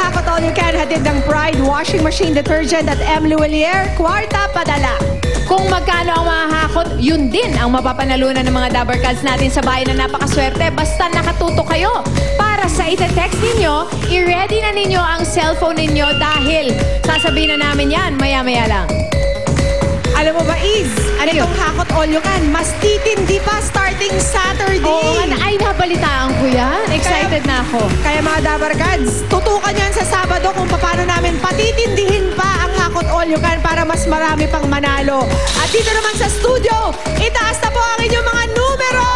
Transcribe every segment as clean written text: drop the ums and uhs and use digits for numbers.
Hakot All You Can, hatid ng Pride Washing Machine Detergent at M. Luwelier, kwarta padala. Kung magkano ang mahahakot, yun din ang mapapanalunan ng mga Dabber Cats natin sa bayan na napakaswerte. Basta nakatuto kayo. Para sa ite-text ninyo, i-ready na ninyo ang cellphone ninyo dahil sasabihin na namin yan maya-maya lang. Alam mo ba, Iz, Ano yun? itong Hakot All You Can, mas titindi pa starting Saturday. Oo nga, ay nabalitaan ko yan. Excited na ako. Kaya mga Dabber Cats, tutukan yan sa Sabado kung paano namin patitindihin pa ang Hakot All You Can para mas marami pang manalo. At dito naman sa studio, itaas na po ang inyong mga numero!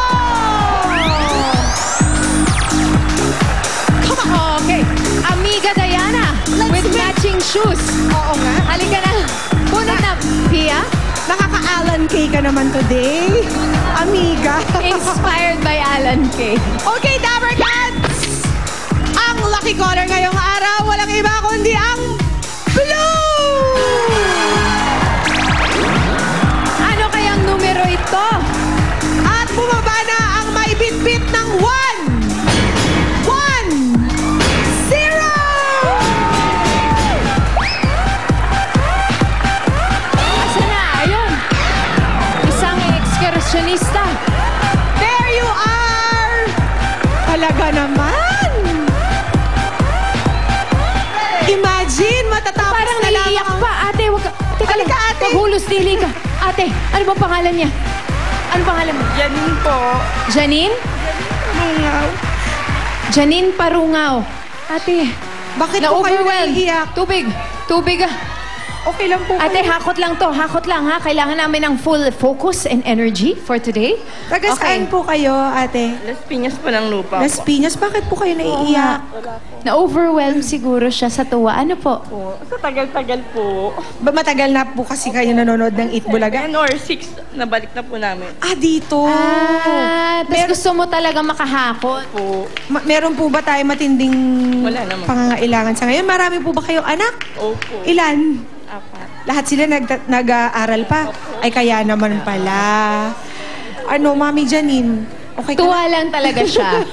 Okay. Amiga Diana with matching shoes. Oo nga. Halika na. Bunot na. Pia, Nakaka-Alan K ka naman today. Amiga. inspired by Alan Kay. Okay, Dabber Cats! Ang lucky caller ngayong araw, walang iba kundi ang Blue! Ano kayang numero ito? At bumaba na ang may bitbit ng 1, 0! Asa na? Ayun. Isang ekskursyonista. There you are! Talaga naman! Imagine, matatapos Parang na lang naiiyak ang- pa. Ate, wag ka. Teka lang. Halika, ate. Maghulos dili ka. Ate, ano ba pangalan niya? Ano pangalan mo? Janine po. Janine? Lungaw. Janine Parungaw. Ate, Bakit po kayo na-overwhelmed. naiiyak? Tubig. Tubig ah. Okay lang po Ate, kayo. hakot lang to. Hakot lang ha. Kailangan namin ng full focus and energy for today. Taga saan po kayo, ate? Las Piñas po ng lupa Las po. Piñas, bakit po kayo naiiyak? Na-overwhelmed siguro siya sa tuwa. Ano po? Po. Sa tagal-tagal po. Ba matagal na po kasi kayo nanonood ng Eat Bulaga? 10 or 6, nabalik na po namin. Ah, dito. Tapos gusto mo talaga makahakot. Po. Meron po ba tayo matinding Wala naman. pangangailangan sa ngayon? Marami po ba kayong anak? Opo. Ilan? 4. Lahat sila nag-aaral pa? Ay, kaya naman pala. Ano, Mami Janine? Okay ka Tuwa lang talaga siya.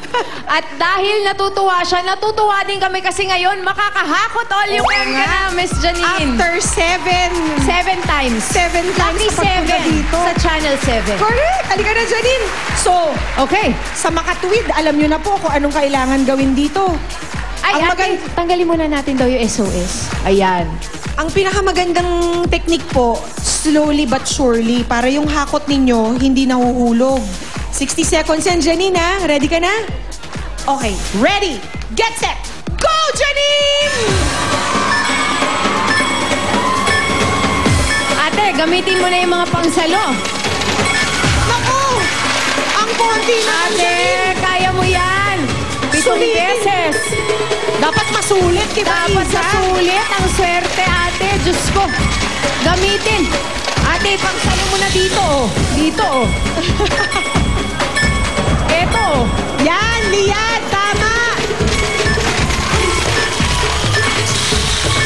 At dahil natutuwa siya, natutuwa din kami kasi ngayon makakahakot all you can ka na, Miss Janine. After 7 times. 7 times Lucky na pagpunta 7 dito. sa Channel 7. Correct! Halika na, Janine! So, Okay. sa Makatuwid, alam nyo na po kung anong kailangan gawin dito. Ay, Ang ate, tanggalin muna natin daw yung SOS. Ayan. Ang pinakamagandang technique po, slowly but surely, para yung hakot ninyo hindi nahuhulog. 60 seconds yan, Janine, ha? Ready ka na? Okay. Ready, get set, go, Janine! Ate, gamitin mo na yung mga pangsalo. Naku! Ang konti na, Ate, Janine! kaya mo yan. 7 Sulitin. beses. Dapat masulit, di ba, Dapat Isa? masulit ang swerte, ate. Diyos ko. Gamitin. Ate, pangsalo mo na dito, oh. Dito, oh. Eto, oh. Yan, Lian, tama!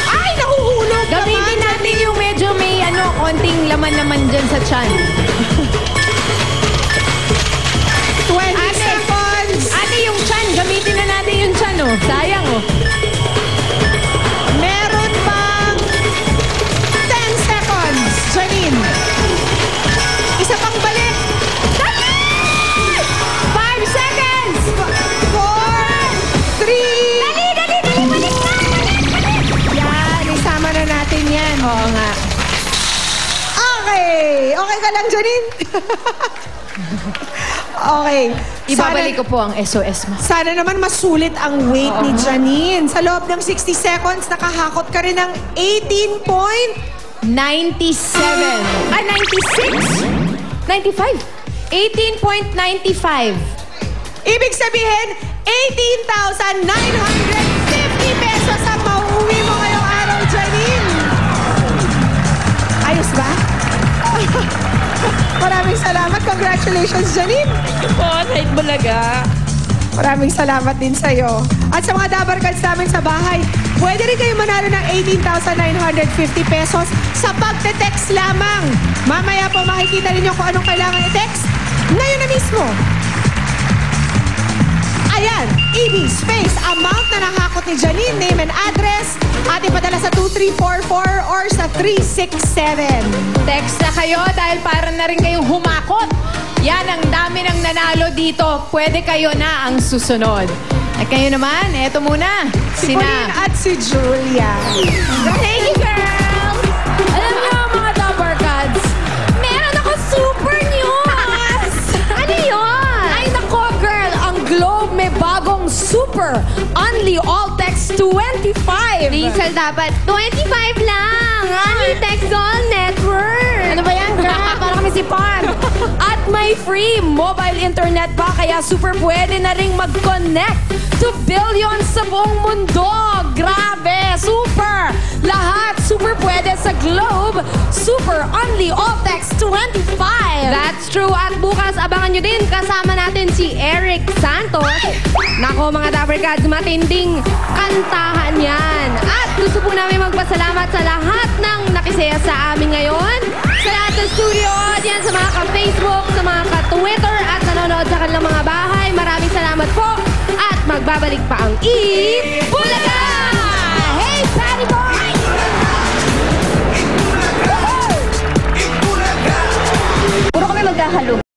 Ay, nahuhulog Gamitin naman, natin yung medyo may konting laman naman dyan sa tiyan. 20 Ate. seconds! Ate, yung tiyan. Gamitin na natin yung tiyan, oh. Sayang, oh. Meron pang 10 seconds, Janine. Isa pang balik. 5 seconds! 4, 3. Dali, balik na! Yan, isama na natin yan. Oo nga. Okay. Okay ka lang, Janine? Okay. Ibabalik ko po ang SOS mo. Sana naman masulit ang weight ni Janine. Sa loob ng 60 seconds, nakahakot ka rin ng 18 point. 97. Ay, 96? 95. 18.95. Ibig sabihin, 18,950 pesos ang mauuwi mo ngayong araw, Janine. Ayos ba? Maraming salamat. Congratulations, Janine. Thank you po, Kahit Bulaga. Maraming salamat din sa'yo. At sa mga Dabber Cats namin sa bahay, pwede rin kayo manalo ng 18,950 pesos sa pagte-text lamang. Mamaya po makikita ninyo kung anong kailangan i-text. Ngayon na mismo. Ayan, EB space, amount na nahakot ni Janine, name and address, at ipadala sa 2344 or sa 367. Text na kayo dahil para na rin kayong humakot. Yan, ang dami ng nanalo dito. Pwede kayo na ang susunod. At kayo naman, eto muna. Si Pauline at si Julia. Thank you, girls! Alam niyo, mga Dapper Cats, meron ako super news! Ano yun? Ay, nako, girl! Ang Globe may bagong super Only All Text 25! Diesel dapat 25 lang. Only Text All Network. Ano ba yan, girl? Para kami si Pan. At may free mobile internet pa, kaya super pwede na ring mag-connect to billions sa buong mundo. Grabe! Super! Lahat super pwede sa Globe. Super Only All Text 25. That's true. At bukas, abangan nyo din. Kasama natin si Eric Santos. Nako, mga Dapper Cats, matinding kantahan yan. At gusto po namin magpasalamat sa lahat ng nakisaya sa amin ngayon. Sa lahat ng studio audience, sa mga ka-Facebook, sa mga ka-Twitter, at nanonood sa kanilang mga bahay. Maraming salamat po. At magbabalik pa ang